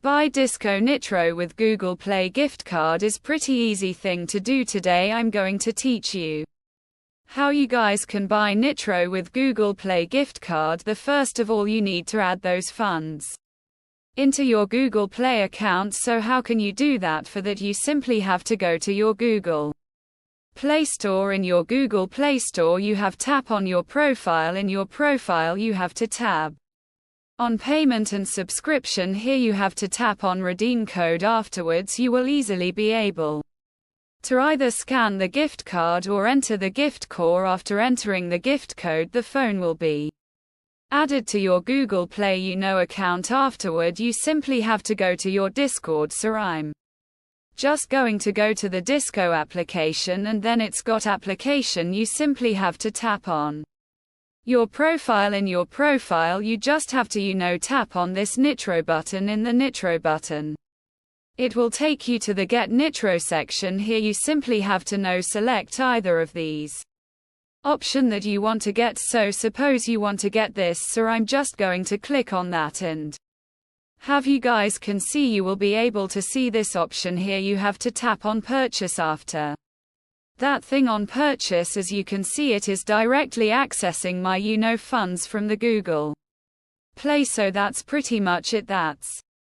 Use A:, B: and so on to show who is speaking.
A: Buy Disco Nitro with Google Play gift card is pretty easy thing to do. Today I'm going to teach you how you guys can buy Nitro with Google Play gift card. The first of all, you need to add those funds into your Google Play account. So how can you do that? For that, you simply have to go to your Google Play Store. In your Google Play Store, you have tap on your profile. In your profile, you have to tab on payment and subscription. Here you have to tap on redeem code. Afterwards, you will easily be able to either scan the gift card or enter the gift code. After entering the gift code, the phone will be added to your Google Play account. Afterward, you simply have to go to your Discord. So I'm just going to go to the Disco application, and then it's got application. You simply have to tap on your profile. In your profile, you just have to tap on this Nitro button. In the Nitro button, it will take you to the Get Nitro section. Here you simply have to select either of these option that you want to get. So suppose you want to get this, so I'm just going to click on that, and have you guys can see, you will be able to see this option here. You have to tap on purchase. After that thing on purchase, as you can see, it is directly accessing my funds from the Google Play. So that's pretty much it. That's